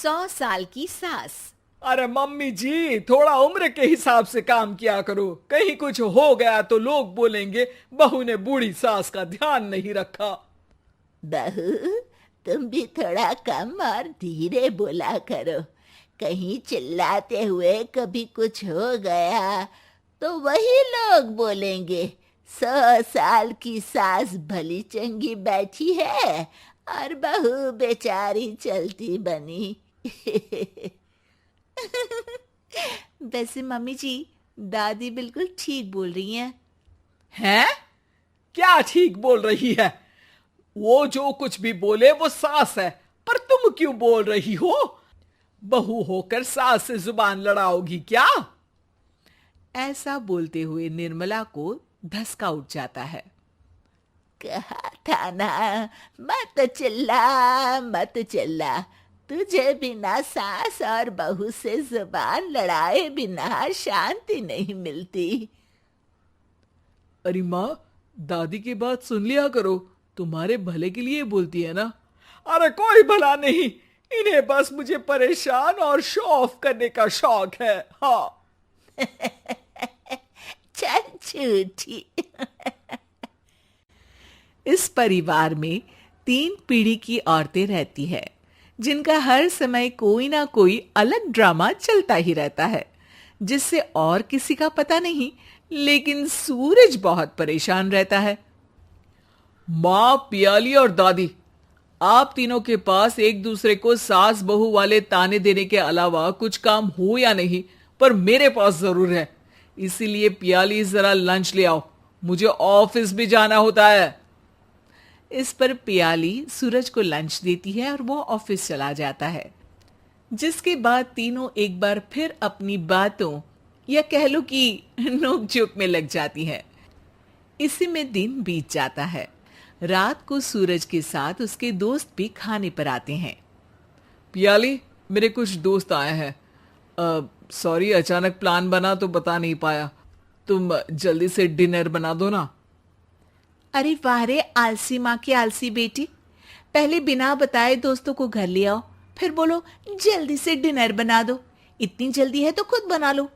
100 साल की सास। अरे मम्मी जी, थोड़ा उम्र के हिसाब से काम किया करो। कहीं कुछ हो गया तो लोग बोलेंगे बहू ने बूढ़ी सास का ध्यान नहीं रखा। बहू, तुम भी थोड़ा कम और धीरे बोला करो। कहीं चिल्लाते हुए कभी कुछ हो गया तो वही लोग बोलेंगे 100 साल की सास भली चंगी बैठी है और बहू बेचारी चलती बनी। वैसे मम्मी जी, दादी बिल्कुल ठीक बोल रही हैं। हैं? क्या ठीक बोल रही है? वो जो कुछ भी बोले वो सास है, पर तुम क्यों बोल रही हो? बहू होकर सास से जुबान लड़ाओगी क्या? ऐसा बोलते हुए निर्मला को धसका उठ जाता है। कहा था ना, मत चिल्ला मत चिल्ला। तुझे बिना सास और बहू से जुबान लड़ाए बिना शांति नहीं मिलती। अरे माँ, दादी की बात सुन लिया करो, तुम्हारे भले के लिए बोलती है ना। अरे कोई भला नहीं, इन्हें बस मुझे परेशान और शो ऑफ करने का शौक है। हाँ। चल झूठी। इस परिवार में 3 पीढ़ी की औरतें रहती है, जिनका हर समय कोई ना कोई अलग ड्रामा चलता ही रहता है, जिससे और किसी का पता नहीं, लेकिन सूरज बहुत परेशान रहता है। माँ, पियाली और दादी, आप तीनों के पास एक दूसरे को सास बहू वाले ताने देने के अलावा कुछ काम हो या नहीं, पर मेरे पास जरूर है। इसीलिए पियाली, जरा लंच ले आओ, मुझे ऑफिस भी जाना होता है। इस पर पियाली सूरज को लंच देती है और वो ऑफिस चला जाता है, जिसके बाद तीनों एक बार फिर अपनी बातों या कह लो कि नोक-झोंक में लग जाती हैं। इसी में दिन बीत जाता है। रात को सूरज के साथ उसके दोस्त भी खाने पर आते हैं। पियाली, मेरे कुछ दोस्त आए हैं। सॉरी, अचानक प्लान बना तो बता नहीं पाया। तुम जल्दी से डिनर बना दो ना। अरे वाह रे, आलसी माँ की आलसी बेटी। पहले बिना बताए दोस्तों को घर ले आओ, फिर बोलो जल्दी से डिनर बना दो। इतनी जल्दी है तो खुद बना लो।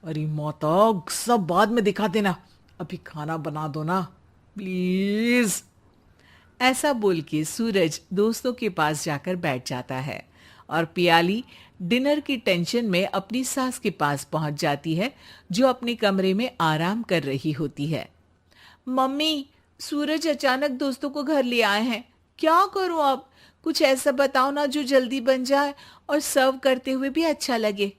अरे माता, सब बाद में दिखा देना, अभी खाना बना दो ना प्लीज। ऐसा बोल के सूरज दोस्तों के पास जाकर बैठ जाता है और पियाली डिनर की टेंशन में अपनी सास के पास पहुंच जाती है, जो अपने कमरे में आराम कर रही होती है। मम्मी, सूरज अचानक दोस्तों को घर ले आए हैं, क्या करूं अब? कुछ ऐसा बताओ ना जो जल्दी बन जाए और सर्व करते हुए भी अच्छा लगे।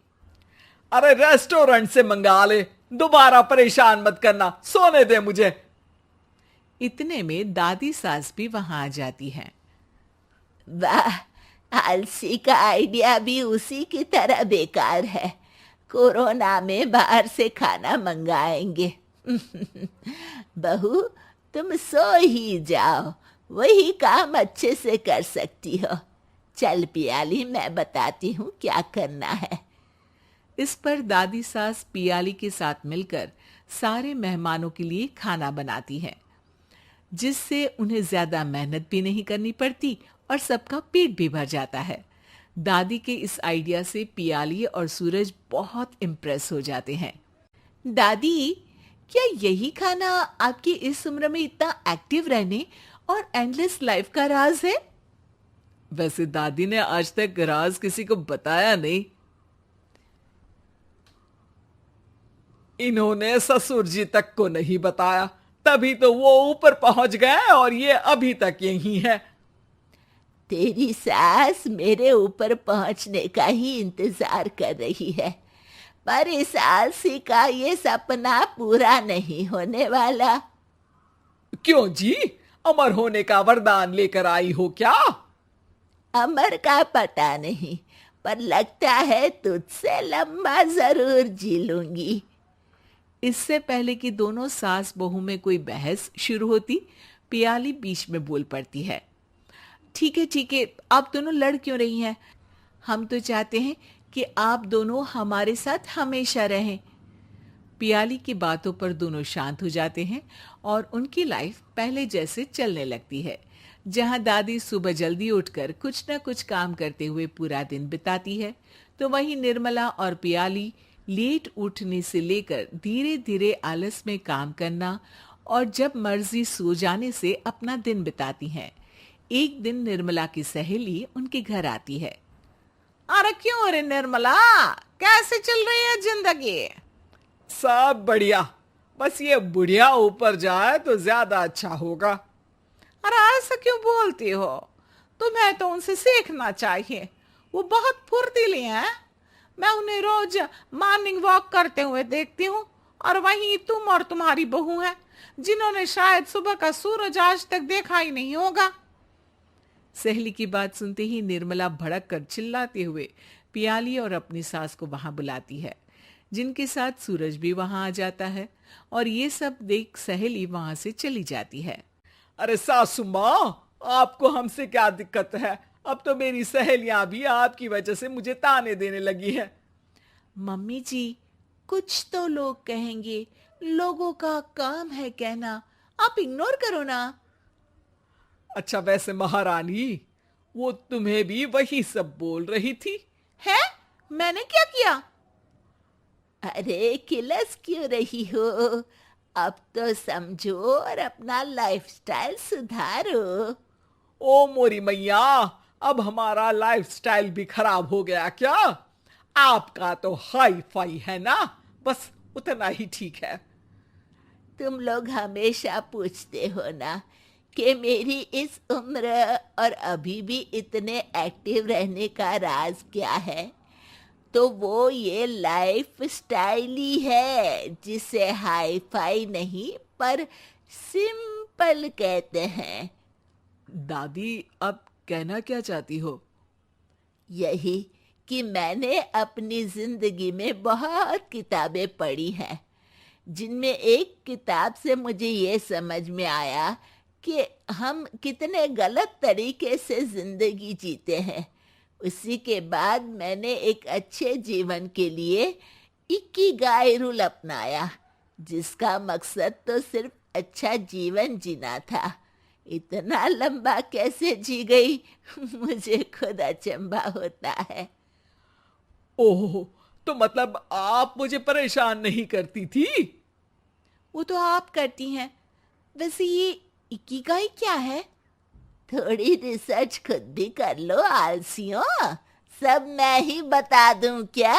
अरे रेस्टोरेंट से मंगा ले, दोबारा परेशान मत करना, सोने दे मुझे। इतने में दादी सास भी वहां आ जाती हैं। वाह, आलसी का आइडिया भी उसी की तरह बेकार है। कोरोना में बाहर से खाना मंगाएंगे। बहू, तुम सो ही जाओ, वही काम अच्छे से कर सकती हो। चल पियाली, मैं बताती हूँ क्या करना है। इस पर दादी सास पियाली के साथ मिलकर सारे मेहमानों के लिए खाना बनाती है, जिससे उन्हें ज्यादा मेहनत भी नहीं करनी पड़ती और सबका पेट भी भर जाता है। दादी के इस आइडिया से पियाली और सूरज बहुत इम्प्रेस हो जाते हैं। दादी, क्या यही खाना आपकी इस उम्र में इतना एक्टिव रहने और एंडलेस लाइफ का राज है? वैसे दादी ने आज तक राज किसी को बताया नहीं। इन्होंने ससुर जी तक को नहीं बताया, तभी तो वो ऊपर पहुंच गए और ये अभी तक यही है। तेरी सास मेरे ऊपर पहुंचने का ही इंतजार कर रही है, पर इस आलसी का ये सपना पूरा नहीं होने वाला। क्यों जी, अमर होने का वरदान लेकर आई हो क्या? अमर का पता नहीं, पर लगता है तुझसे लंबा जरूर जी लूंगी। इससे पहले कि दोनों सास बहू में कोई बहस शुरू होती, पियाली बीच में बोल पड़ती है। ठीक है, आप दोनों लड़ क्यों रही हैं? हम तो चाहते हैं कि आप दोनों हमारे साथ हमेशा रहें। पियाली की बातों पर दोनों शांत हो जाते हैं और उनकी लाइफ पहले जैसे चलने लगती है, जहां दादी सुबह जल्दी उठकर कुछ न कुछ काम करते हुए पूरा दिन बिताती है, तो वहीं निर्मला और पियाली लेट उठने से लेकर धीरे धीरे आलस में काम करना और जब मर्जी सो जाने से अपना दिन बिताती हैं। एक दिन निर्मला की सहेली उनके घर आती है। अरे क्यों रे निर्मला, कैसे चल रही है जिंदगी? सब बढ़िया, बस ये बुढ़िया ऊपर जाए तो ज्यादा अच्छा होगा। अरे ऐसा क्यों बोलती हो? तुम्हें तो उनसे सीखना चाहिए, वो बहुत फुर्तीली हैं। मैं उन्हें रोज मॉर्निंग वॉक करते हुए देखती हूँ, और वहीं तुम और तुम्हारी बहू है जिन्होंने शायद सुबह का सूरज आज तक देखा ही नहीं होगा। सहेली की बात सुनते ही निर्मला भड़क कर चिल्लाते हुए पियाली और अपनी सास को वहां बुलाती है, जिनके साथ सूरज भी वहां आ जाता है और ये सब देख सहेली वहां से चली जाती है। अरे सासू माँ, आपको हमसे क्या दिक्कत है? अब तो मेरी सहेलियां भी आपकी वजह से मुझे ताने देने लगी है। मम्मी जी, कुछ तो लोग कहेंगे, लोगों का काम है कहना, आप इग्नोर करो ना। अच्छा वैसे महारानी, वो तुम्हें भी वही सब बोल रही थी? है? मैंने क्या किया? अरे किलस क्यों रही हो? अब तो समझो और अपना लाइफस्टाइल सुधारो। ओ मोरी मैया, अब हमारा लाइफस्टाइल भी खराब हो गया क्या? आपका तो हाई फाई है ना, बस उतना ही ठीक है। तुम लोग हमेशा पूछते हो ना कि मेरी इस उम्र और अभी भी इतने एक्टिव रहने का राज क्या है, तो वो ये लाइफ स्टाइल ही है जिसे हाई फाई नहीं पर सिंपल कहते हैं। दादी, अब कहना क्या चाहती हो? यही कि मैंने अपनी जिंदगी में बहुत किताबें पढ़ी हैं, जिनमें एक किताब से मुझे ये समझ में आया कि हम कितने गलत तरीके से जिंदगी जीते हैं। उसी के बाद मैंने एक अच्छे जीवन के लिए इकिगाई रूल अपनाया, जिसका मकसद तो सिर्फ अच्छा जीवन जीना था। इतना लंबा कैसे जी गई मुझे खुद अचंभा होता है। ओह, तो मतलब आप मुझे परेशान नहीं करती थी? वो तो आप करती हैं। वैसे ये इकिगाई क्या है? थोड़ी रिसर्च खुद भी कर लो आलसियों, सब मैं ही बता दूं क्या?